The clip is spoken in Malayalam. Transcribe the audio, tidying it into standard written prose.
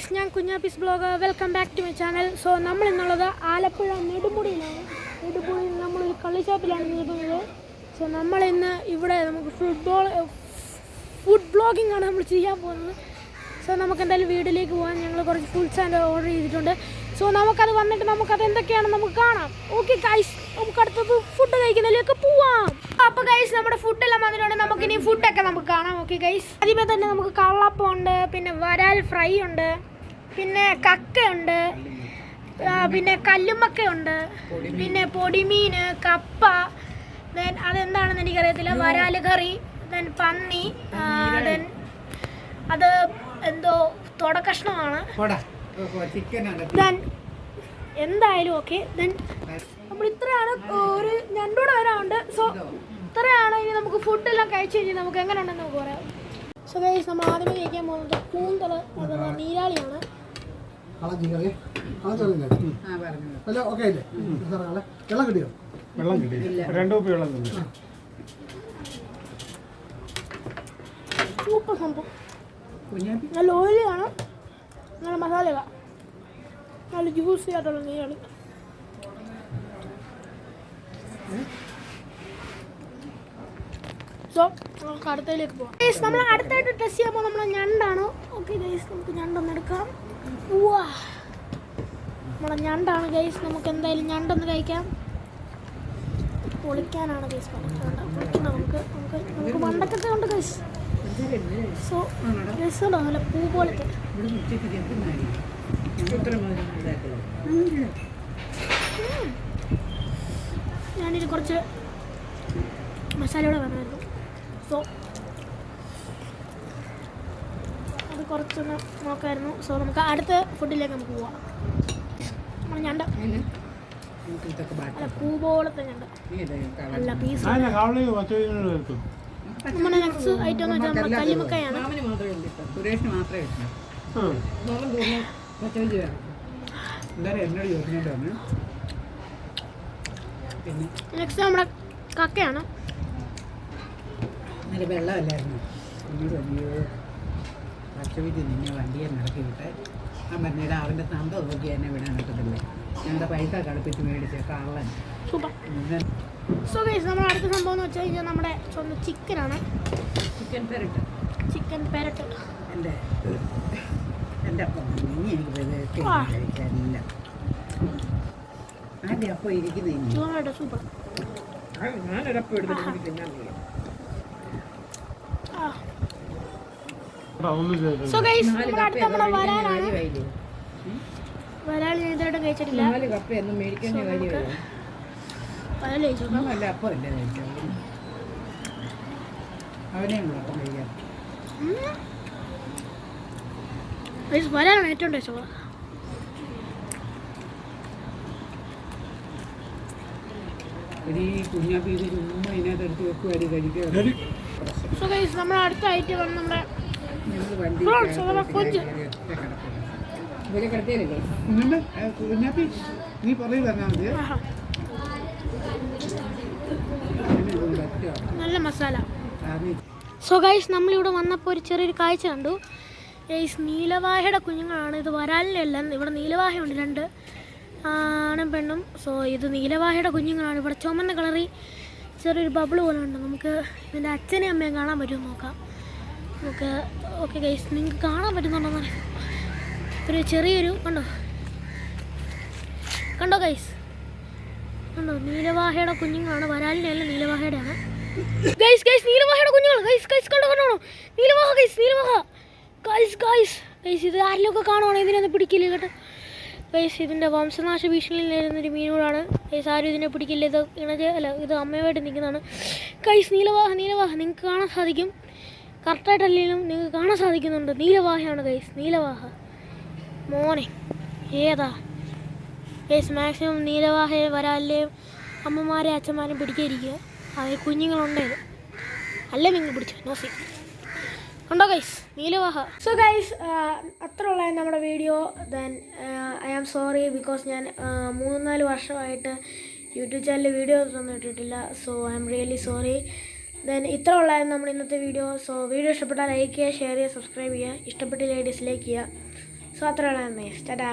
ഗൈസ്, ഞാൻ Kunjappi's blog. Welcome back to my channel. So നമ്മൾ ഇന്നുള്ളത് ആലപ്പുഴ നെടുമുടിയിലാണ്. നെടുമുടിയിൽ നമ്മളൊരു കള്ളിഷാപ്പിലാണ് നിൽക്കുന്നത്. സോ നമ്മളിന്ന് ഇവിടെ നമുക്ക് ഫുഡ് ബ്ലോഗിംഗ് ആണ് നമ്മൾ ചെയ്യാൻ പോകുന്നത്. സോ നമുക്ക് എന്തായാലും വീട്ടിലേക്ക് പോകാൻ ഞങ്ങൾ കുറച്ച് ഫുഡ്സ് ആൻഡ് ഓർഡർ ചെയ്തിട്ടുണ്ട്. സോ നമുക്കത് വന്നിട്ട് നമുക്കത് എന്തൊക്കെയാണെന്ന് നമുക്ക് കാണാം. ഓക്കെ ഗൈസ്, നമുക്ക് അടുത്തത് ഫുഡ് കഴിക്കുന്നതിലേക്ക് പോവാം. അപ്പോൾ ഗൈസ്, നമ്മുടെ ഫുഡെല്ലാം വന്നിട്ടുണ്ട്. നമുക്കിനി ഫുഡൊക്കെ നമുക്ക് കാണാം. ഓക്കെ ഗൈസ്, ആദ്യമേ തന്നെ നമുക്ക് കള്ളപ്പം ഉണ്ട്, പിന്നെ വരാൽ ഫ്രൈ ഉണ്ട്, പിന്നെ കക്കയുണ്ട്, പിന്നെ കല്ലുമ്മക്കയുണ്ട്, പിന്നെ പൊടിമീൻ, കപ്പ, ദെൻ അതെന്താണെന്ന് എനിക്കറിയത്തില്ല, വരാൽ കറി, ദെൻ പന്നി, ദെൻ അത് എന്തോ തുടക്കഷ്ണമാണ്. ദെൻ എന്തായാലും ഓക്കെ. ദെൻ നമ്മൾ ഇത്രയാണ്, ഒരു ഞണ്ടൂടെ വരാറുണ്ട്. സോ ഇത്രയാണ്. ഇനി നമുക്ക് ഫുഡെല്ലാം കഴിച്ച് കഴിഞ്ഞാൽ നമുക്ക് എങ്ങനെ ഉണ്ടെന്ന് നമുക്ക് പറയാം. സോ ഗൈസ്, നമ്മൾ ആദ്യമേ കഴിക്കാൻ പോകുന്നത് കൂന്തൽ അഥവാ നീരാളിയാണ്. സൂപ്പർ സംഭവം. നല്ല ഓയിലാണ്, നല്ല മസാല, നല്ല ജ്യൂസി ആയിട്ടുള്ള നീരാളി. സോ നമുക്ക് അടുത്തതിലേക്ക് പോകാം. ഗൈസ്, നമ്മൾ അടുത്തായിട്ട് ടെസ്റ്റ് ചെയ്യാൻ പോകുന്നത് നമ്മളെ ഞണ്ടാണ്. ഓക്കെ ഗൈസ്, നമുക്ക് ഞണ്ടൊന്ന് എടുക്കാം. വാ, നമ്മളെ ഞണ്ടാണ് ഗൈസ്. നമുക്ക് എന്തായാലും ഞണ്ടൊന്ന് കഴിക്കാം. പൊളിക്കാനാണ് ഗൈസ് പറഞ്ഞത്. നമുക്ക് മണ്ടക്കൊക്കെ ഉണ്ട് ഗൈസ്. സോ രസമുണ്ടോ, നല്ല പൂ പോലത്തെ. ഞാനിത് കുറച്ച് മസാലയോടെ വേണമായിരുന്നു. സോ അത് കുറച്ചൊന്ന് നോക്കായിരുന്നു. സോ നമുക്ക് അടുത്ത ഫുഡിലേക്ക് നമുക്ക് പോവാം. നമ്മൾ ഞണ്ട് അല്ല, പൂ പോലത്തെ ഞണ്ട് അല്ല, പീസ്. നമ്മുടെ നെക്സ്റ്റ് ഐറ്റം എന്ന് വെച്ചാൽ നമ്മുടെ കല്ലുമ്മക്കയാണ്. നെക്സ്റ്റ് നമ്മുടെ കക്കയാണ്. നല്ല വെള്ളമല്ലായിരുന്നു. നിന്നെ വണ്ടിയെ നടക്കിയിട്ട് ആ മരുന്നിടെ അവൻ്റെ തന്ത നോക്കി എന്നെ വിടാൻ പറ്റത്തില്ല. ഞങ്ങളുടെ പൈസ കളിപ്പിച്ച് മേടിച്ച കാളൻ. സൂപ്പർ. സോ ഗൈസ്, നമ്മുടെ അടുത്ത സംഭവം എന്ന് വെച്ചാൽ കഴിഞ്ഞാൽ നമ്മുടെ സ്വന്തം ചിക്കനാണ്. ചിക്കൻ പെരട്ട്. എൻ്റെ അപ്പം ഇനി എനിക്ക് കഴിക്കാനില്ല. ആരുടെ അപ്പം ഇരിക്കുന്നത്? സൂപ്പർ. ഞാനൊരപ്പം എടുത്തിട്ട് തിന്നാനുള്ള. സോ ഗൈസ്, നമ്മുടെ അടുത്ത നമ്മുടെ വരാലാണ്. വരാൽ ഞാൻ ഇതുവരെ കഴിച്ചിട്ടില്ല. നാല് കപ്പയൊന്നും മേടിക്കാൻ കാര്യമില്ല. വരാൽ കഴിച്ചു. നല്ല അപ്പമല്ലേ കഴിച്ചത്? അവനെയും കൂടെ അപ്പം കഴിക്കാം. വരാനാണ് ഏറ്റവും ടേസ്റ്റ്. ഈ കുഞ്ഞാപ്പീസ് ചുമ്മാ ഇതിനകത്ത് എടുത്ത് വെക്കുവാടി കഴിക്കുക. സോ ഗൈസ്, നമ്മുടെ അടുത്ത ഐറ്റം ആണ് നമ്മുടെ ഇവരെ കിടത്തിയല്ലേ കുഞ്ഞാപ്പി, നീ പുറകെ പറഞ്ഞാൽ മതി. നല്ല മസാല. സോ ഗൈസ്, നമ്മളിവിടെ വന്നപ്പോൾ ഒരു ചെറിയൊരു കാഴ്ച കണ്ടു. ഗൈസ്, നീലവാഹയുടെ കുഞ്ഞുങ്ങളാണ്. ഇത് വരാലിൻ്റെ അല്ല, ഇവിടെ നീലവാഹയുണ്ട്, 2 ആണും പെണ്ണും. സോ ഇത് നീലവാഹയുടെ കുഞ്ഞുങ്ങളാണ്. ഇവിടെ ചുമന്ന കളറിൽ ചെറിയൊരു ബബിൾ പോലെ ഉണ്ട്. നമുക്ക് ഇതിൻ്റെ അച്ഛനെയും അമ്മയും കാണാൻ പറ്റുമെന്ന് നോക്കാം നമുക്ക്. ഓക്കെ ഗൈസ്, നിങ്ങൾക്ക് കാണാൻ പറ്റുന്നുണ്ടോ? ഒരു ചെറിയൊരു കണ്ടോ ഗൈസ്, കണ്ടോ? നീലവാഹയുടെ കുഞ്ഞുങ്ങളാണ്. വരാലിൻ്റെ അല്ല, നീലവാഹയുടെ ആണ്. ഗൈസ്, നീലവാഹയുടെ കുഞ്ഞുങ്ങൾ. ഗൈസ് കണ്ടോ? നീലവാഹ ഗൈസ്, നീലവാഹ. ഗൈസ് ഇത് ആരിലൊക്കെ കാണുവാണെങ്കിൽ ഇതിനൊന്ന് പിടിക്കില്ല കേട്ടോ ഗൈസ്. ഇതിൻ്റെ വംശനാശ ഭീഷണിയിൽ നേരിടുന്നൊരു മീനുകളാണ് ഗൈസ്. ആരും ഇതിനെ പിടിക്കില്ല. ഇത് ഇത് അമ്മയുമായിട്ട് നിൽക്കുന്നതാണ് ഗൈസ്. നീലവാഹ നിങ്ങൾക്ക് കാണാൻ സാധിക്കും. കറക്റ്റായിട്ടല്ലെങ്കിലും നിങ്ങൾക്ക് കാണാൻ സാധിക്കുന്നുണ്ട്. നീലവാഹയാണ് ഗൈസ്, നീലവാഹ. മോനെ ഏതാ ഗൈസ്? മാക്സിമം നീലവാഹയെ വരാലിലെയും അമ്മമാരെ അച്ഛന്മാരെയും പിടിക്കാതിരിക്കുക. അതിൽ കുഞ്ഞുങ്ങളുണ്ടേത് അല്ലേ നിങ്ങൾ പിടിച്ചു നോസി. ഉണ്ടോ ഗൈസ്, നീലവാഹ. സോ ഗൈസ്, അത്ര ഉള്ള നമ്മുടെ video. Then I am sorry because ഞാൻ 3-4 വർഷമായിട്ട് യൂട്യൂബ് ചാനലിൽ വീഡിയോ ഒന്നും ഇട്ടിട്ടില്ല. So I am really sorry. Then ഇത്ര ഉള്ളായിരുന്നു നമ്മുടെ ഇന്നത്തെ വീഡിയോ. സോ വീഡിയോ ഇഷ്ടപ്പെട്ടാൽ ലൈക്ക് ചെയ്യുക, ഷെയർ ചെയ്യുക, സബ്സ്ക്രൈബ് ചെയ്യുക. ഇഷ്ടപ്പെട്ടില്ലെങ്കിൽ ഡിസ്ലൈക്ക് ചെയ്യുക. സോ അത്രയുള്ള ടാറ്റാ.